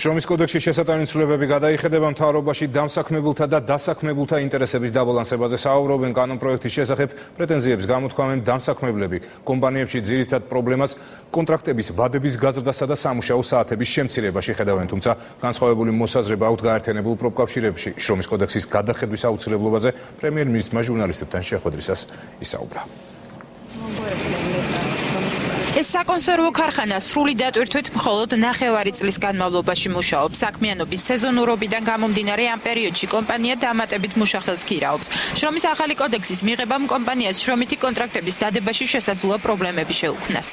შრომის კოდექსში შესატანილი ცვლილებები გადაიხედება მთავრობაში დამსაქმებელთა და დასაქმებულთა ინტერესების დაბალანსებაზე საუბრობენ კანონპროექტის შესახებ პრეტენზიების გამოთქვამენ დამსაქმებლები. კომპანიებში ძირითად პრობლემას კონტრაქტების ვადების გაზრდასა და სამუშაო საათების შემცირებაში ხედავენ, თუმცა განსხვავებული მოსაზრება აქვთ გაერთიანებულ პროფკავშირებში. შრომის კოდექსის გადახედვის აუცილებლობაზე პრემიერ-მინისტრმა ჟურნალისტებთან შეხვედრისას ისაუბრა. ეს საკონსერვო ქარხანა სრული დატვირთვით მხოლოდ 9 წლის განმავლობაში მუშაობს. საქმიანობის სეზონურობიდან გამომდინარე ამ პერიოდში კომპანია დამატებით მუშახელს ქირაობს. შრომის ახალი კოდექსის მიღებამ კომპანიას შრომითი კონტრაქტების დადებაში შესაძლოა პრობლემები შეუქმნას.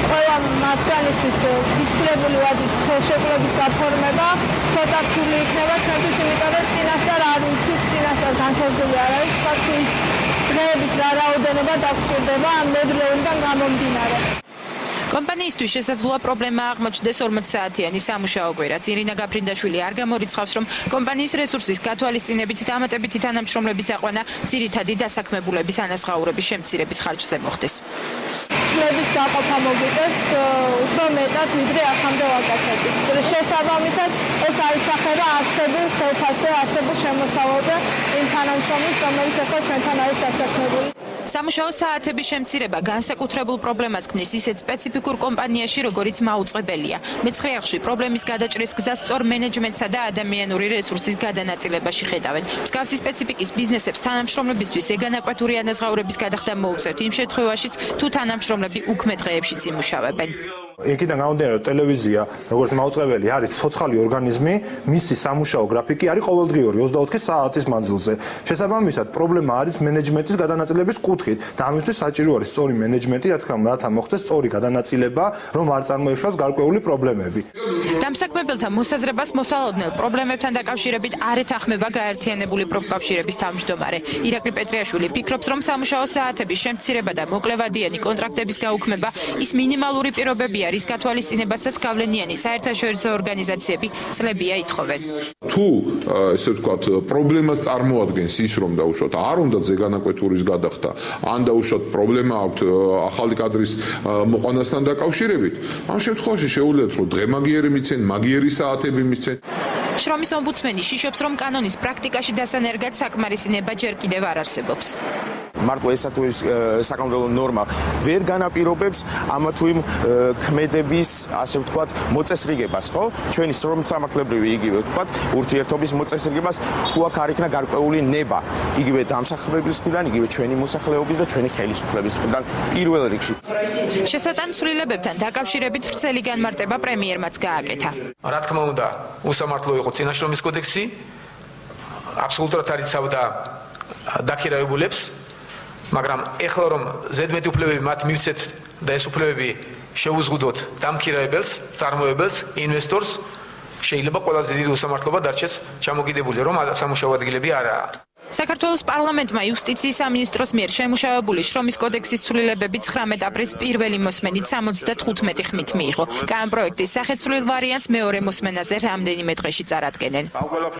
ყველა მათგანისთვის ფიქსირებული ვადის ხელშეკრულების გაფორმება ცოტა რთული იქნება ჩვენთვის, იმიტომ რომ წინასწარ არ ვიცით, წინასწარ განსაზღვრული არ არის ფაქტის დღეების რაოდენობა დაგჭირდება ამ მედრეულიდან გამომდინარე. კომპანიისთვის შესაძლოა პრობლემა აღმოჩნდეს 40 საათიანი სამუშაო კვირა. ირინა გაფრინდაშვილი არ გამორიცხავს, რომ კომპანიის რესურსის გათვალისწინებით დამატებითი თანამშრომლების აყვანა ძირითადი დასაქმებულების ანაზღაურების შემცირების ხარჯზე მოხდეს. ცვლების გაყოფა მოგვიწევს უფრო მეტად, ვიდრე ახამდე ვაკეთებთ. შესაბამისად, ეს აისახება არსებულ ხელფასზე, არსებულ შემოსავალზე იმ თანამშრომლის, რომელიც ახლა ჩვენთან არის დასაქმებული. სამუშაო საათების შემცირება განსაკუთრებულ პრობლემას ქმნის ისეთ სპეციფიკურ კომპანიაში, როგორიც მაუწყებელია. მეცხრე არხში პრობლემის გადაჭრის გზას სწორ მენეჯმენტსა და ადამიანური რესურსის გადანაწილებაში ხედავენ. მსგავსი სპეციფიკის ბიზნესებს თანამშრომლებისთვის ზეგანაკვეთური ანაზღაურების გადახდა მოუწევთ იმ შემთხვევაშიც, თუ თანამშრომლები უქმე დღეებშიც იმუშავებენ. იქიდან გამომდინარე, რომ ტელევიზია, როგორც მაუწყებელი, არის ცოცხალი ორგანიზმი, მისი სამუშაო გრაფიკი არის ყოველდღიური 24 საათის მანძილზე. შესაბამისად, პრობლემა არის მენეჯმენტის გადანაწილების კუთხით და ამისთვის საჭირო არის სწორი მენეჯმენტი, რათა მოხდეს სწორი გადანაწილება, რომ არ წარმოიშვას გარკვეული პრობლემები. დამსაქმებელთა მოსაზრებას მოსალოდნელ პრობლემებთან დაკავშირებით არ ეთანხმება გაერთიანებული პროფკავშირების თავმჯდომარე. ირაკლი პეტრიაშვილი ფიქრობს, რომ სამუშაო საათების შემცირება და მოკლევადიანი კონტრაქტების გაუქმება ის მინიმალური პირობებია, რის გათვალისწინებასაც გავლენიანი საერთაშორისო ორგანიზაციები წლებია ითხოვენ. თუ ესე ვთქვათ, პრობლემას წარმოადგენს ის, რომ დაუშვათ არ უნდა ზეგანაკვეთურის გადახდა, ან დაუშვათ პრობლემა აქვთ ახალი კადრის მოყვანასთან დაკავშირებით, ამ შემთხვევაში შეუძლიათ, რომ დღემაგიერი მიცენ, მაგიერი საათები მიცენ. შრომის ომბუდსმენი შიშობს, რომ კანონის პრაქტიკაში დასანერგად საკმარისინება ჯერ კიდევ არ არსებობს. მარტო ესა თუ ის საკანონმდებლო ნორმა ვერ განაპირობებს ამა თუ იმ ქმედების, ასე ვთქვათ, მოწესრიგებას, ხო? ჩვენი შრომის სამართლებრივი იგივე ვთქვათ, ურთიერთობის მოწესრიგებას, თუ აქ არ იქნა გარკვეული ნება, იგივე დამსახურებლის მხრიდან, იგივე ჩვენი მოსახლეობის და ჩვენი ხელისუფლების მხრიდან პირველ რიგში. შესატან ცვლილებებთან დაკავშირებით ვრცელი განმარტება პრემიერმაც გააკეთა. რა თქმა უნდა, უსამართლო იყო წინაშრომის კოდექსი, აბსოლუტურად არ იცავდა დაქირავებულებს, მაგრამ ეხლა რომ ზედმეტი უფლებები მათ მივცეთ და ეს უფლებები შეუზღუდოთ დამქირავებელს, წარმოებელს, ინვესტორს, შეიძლება ყველაზე დიდი უსამართლობა დარჩეს ჩამოკიდებული, რომ სამუშაო ადგილები არაა. საქართველოს პარლამენტმა იუსტიციის სამინისტროს მიერ შემუშავებული შრომის კოდექსის ცვლილებები 19 აპრილს პირველი მოსმენით 75 ხმით მიიღო. კანონპროექტის სახეცვლილ ვარიანტს მეორე მოსმენაზე რამდენიმე დღეში წარადგენენ.